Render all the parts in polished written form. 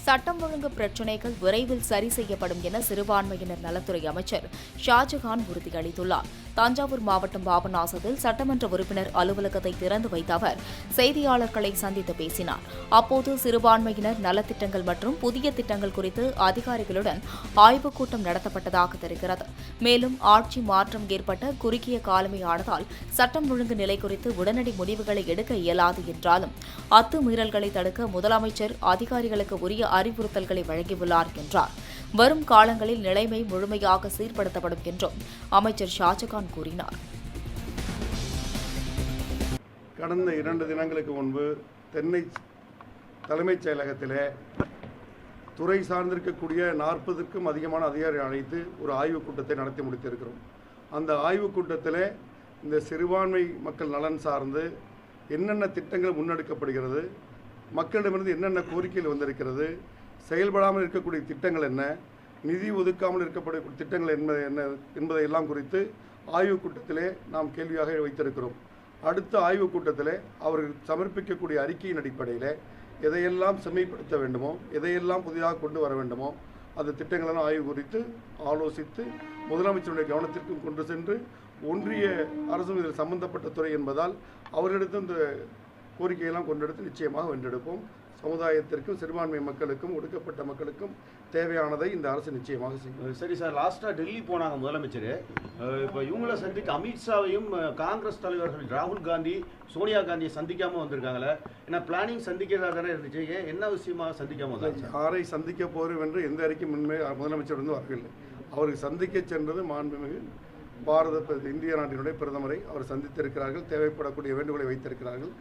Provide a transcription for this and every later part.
சட்டம் ஒழுங்கு பிரச்சினைகள் விரைவில் சரி செய்யப்படும் என சிறுபான்மையினர் நலத்துறை அமைச்சர் ஷாஜகான் உறுதியளித்துள்ளார். தஞ்சாவூர் மாவட்டம் பாபநாசத்தில் சட்டமன்ற உறுப்பினர் அலுவலகத்தை திறந்து வைத்த அவர் செய்தியாளர்களை சந்தித்து பேசினார். அப்போது சிறுபான்மையினர் நலத்திட்டங்கள் மற்றும் புதிய திட்டங்கள் குறித்து அதிகாரிகளுடன் ஆய்வுக் கூட்டம் நடத்தப்பட்டதாக தெரிகிறது. மேலும் ஆட்சி மாற்றம் ஏற்பட்ட குறுகிய காலமே ஆனதால் சட்டம் ஒழுங்கு நிலை குறித்து உடனடி முடிவுகளை எடுக்க இயலாது என்றாலும் அத்துமீறல்களை தடுக்க முதலமைச்சர் அதிகாரிகளுக்கு உரிய அறிவுறுத்தல்களை வழங்கியுள்ளார் என்றார். வரும் காலங்களில் நிலைமை முழுமையாக சீர்படுத்தப்படும் என்றும் அமைச்சர் ஷாஜகான் கூறினார். கடந்த 2 தினங்களுக்கு முன்பு தென்னை தலைமைச் செயலகத்திலே துறை சார்ந்திருக்கக்கூடிய 40க்கும் அதிகமான அதிகாரிகள் அழைத்து ஒரு ஆய்வுக் கூட்டத்தை நடத்தி முடித்திருக்கிறோம். அந்த ஆய்வுக் கூட்டத்தில் இந்த சிறுபான்மை மக்கள் நலன் சார்ந்து என்னென்ன திட்டங்கள் முன்னெடுக்கப்படுகிறது, மக்களிடமிருந்து என்னென்ன கோரிக்கைகள் வந்திருக்கிறது, செயல்படாமல் இருக்கக்கூடிய திட்டங்கள் என்ன, நிதி ஒதுக்காமல் இருக்கக்கூடிய திட்டங்கள் என்ன என்பதையெல்லாம் குறித்து ஆய்வுக் கூட்டத்திலே நாம் கேள்வியாக வைத்திருக்கிறோம். அடுத்த ஆய்வுக் கூட்டத்தில் அவர்கள் சமர்ப்பிக்கக்கூடிய அறிக்கையின் அடிப்படையில் எதையெல்லாம் செம்மைப்படுத்த வேண்டுமோ, எதையெல்லாம் புதிதாக கொண்டு வர வேண்டுமோ அந்த திட்டங்களெல்லாம் ஆய்வு குறித்து ஆலோசித்து முதலமைச்சருடைய கவனத்திற்கும் கொண்டு சென்று ஒன்றிய அரசும் இதில் சம்பந்தப்பட்ட துறை என்பதால் அவர்களிடத்து இந்த கோரிக்கையெல்லாம் கொண்டெடுத்து நிச்சயமாக வென்றெடுப்போம். சமுதாயத்திற்கும் சிறுபான்மை மக்களுக்கும் ஒடுக்கப்பட்ட மக்களுக்கும் தேவையானதை இந்த அரசு நிச்சயமாக செய்யும். சரி சார், லாஸ்ட்டாக டெல்லி போனாங்க முதலமைச்சர். இப்போ இவங்களை சந்திக்க அமித்ஷாவையும் காங்கிரஸ் தலைவர்கள் ராகுல் காந்தி, சோனியா காந்தியை சந்திக்காமல் வந்திருக்காங்களே. ஏன்னா பிளானிங் சந்திக்கிறதா தானே இருந்துச்சு, என்ன விஷயமாக சந்திக்காமல் வந்தாங்க? யாரை சந்திக்க போகிறோம் என்று எந்த அறிக்கையும் முன்மே முதலமைச்சர் வந்து வரவில்லை. அவருக்கு சந்திக்க சென்றது மாண்புமிகு இந்திய நாட்டினுடைய பிரதமரை அவர் சந்தித்திருக்கிறார்கள். தேவைப்படக்கூடிய வேண்டுகோளை வைத்திருக்கிறார்கள்.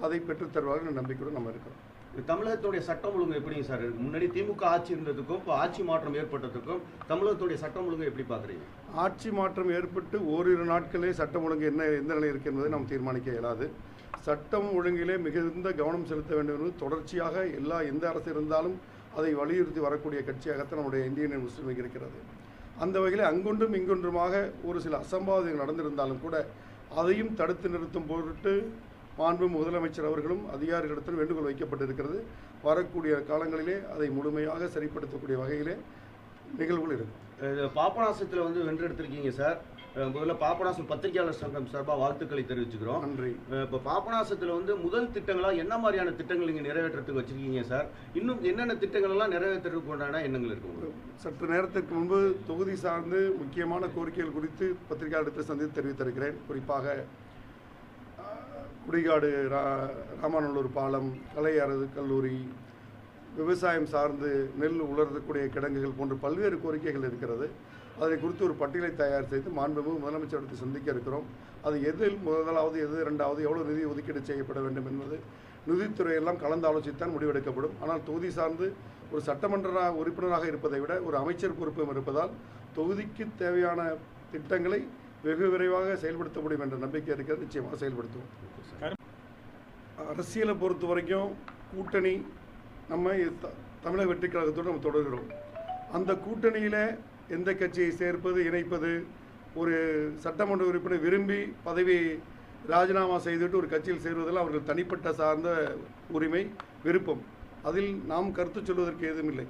அதை பெற்றுத் தருவார்கள் நம்பிக்கையுடன் நம்ம இருக்கிறோம். தமிழகத்துடைய சட்டம் ஒழுங்கு எப்படிங்க சார்? முன்னாடி திமுக ஆட்சி இருந்ததுக்கும் இப்போ ஆட்சி மாற்றம் ஏற்பட்டதுக்கும் தமிழகத்துடைய சட்டம் ஒழுங்கு எப்படி பார்க்குறீங்க? ஆட்சி மாற்றம் ஏற்பட்டு ஓரிரு நாட்களே சட்டம் ஒழுங்கு எந்த நிலை இருக்கு என்பதை நாம் தீர்மானிக்க இயலாது. சட்டம் ஒழுங்கிலே மிகுந்த கவனம் செலுத்த வேண்டும் என்பது தொடர்ச்சியாக எந்த அரசு இருந்தாலும் அதை வலியுறுத்தி வரக்கூடிய கட்சியாகத்தான் நம்முடைய இந்தியன் முஸ்லீம் லீக் இருக்கிறது. அந்த வகையில் அங்கொன்றும் இங்கொன்றுமாக ஒரு சில அசம்பாவிதங்கள் நடந்திருந்தாலும் கூட அதையும் தடுத்து நிறுத்தும் பொருட்டு மாண்பு முதலமைச்சர் அவர்களும் அதிகாரிகளிடத்தில் வேண்டுகோள் வைக்கப்பட்டிருக்கிறது. வரக்கூடிய காலங்களிலே அதை முழுமையாக சரிப்படுத்தக்கூடிய வகையிலே நிகழ்வுகள் இருக்கும். பாபநாசத்தில் வந்து வென்றெடுத்திருக்கீங்க சார். முதல்ல பாபநாசம் பத்திரிகையாளர் சங்கம் சார்பாக வாழ்த்துக்களை தெரிவிச்சுக்கிறோம். நன்றி. இப்போ பாபநாசத்தில் வந்து முதல் திட்டங்களாக என்ன மாதிரியான திட்டங்கள் நீங்கள் நிறைவேற்றத்துக்கு வச்சுருக்கீங்க சார்? இன்னும் என்னென்ன திட்டங்களெல்லாம் நிறைவேற்றுறதுக்கு உண்டான எண்ணங்கள் இருக்கு? சற்று நேரத்திற்கு முன்பு தொகுதி சார்ந்து முக்கியமான கோரிக்கைகள் குறித்து பத்திரிகையாளர்களை சந்தித்து தெரிவித்திருக்கிறேன். குறிப்பாக குடிகாடு ராமநல்லூர் பாலம், கலை கல்லூரி, விவசாயம் சார்ந்து நெல் உலர்த்தக்கூடிய கிடங்குகள் போன்ற பல்வேறு கோரிக்கைகள் இருக்கிறது. அதை குறித்து ஒரு பட்டியலை தயார் செய்து மாண்புமிகு முதலமைச்சரிடத்தை சந்திக்க இருக்கிறோம். அது எதில் முதலாவது, எது இரண்டாவது, எவ்வளவு நிதி ஒதுக்கீடு செய்யப்பட வேண்டும் என்பது நிதித்துறையெல்லாம் கலந்து ஆலோசித்தான் முடிவெடுக்கப்படும். ஆனால் தொகுதி சார்ந்து ஒரு சட்டமன்ற உறுப்பினராக இருப்பதை விட ஒரு அமைச்சர் பொறுப்பும் இருப்பதால் தொகுதிக்கு தேவையான திட்டங்களை வெகு விரைவாக செயல்படுத்த முடியும் என்ற நம்பிக்கை இருக்கிறது. நிச்சயமாக செயல்படுத்துவோம். அரசியலை பொறுத்த வரைக்கும் கூட்டணி நம்ம தமிழக வெற்றி கழகத்தோடு நம்ம தொடர்கிறோம். அந்த கூட்டணியில் எந்த கட்சியை சேர்ப்பது, இணைப்பது, ஒரு சட்டமன்ற உறுப்பினர் விரும்பி பதவி ராஜினாமா செய்துவிட்டு ஒரு கட்சியில் சேர்வதில் அவர்கள் தனிப்பட்ட சார்ந்த உரிமை, விருப்பம். அதில் நாம் கருத்து சொல்வதற்கு எதுவும் இல்லை.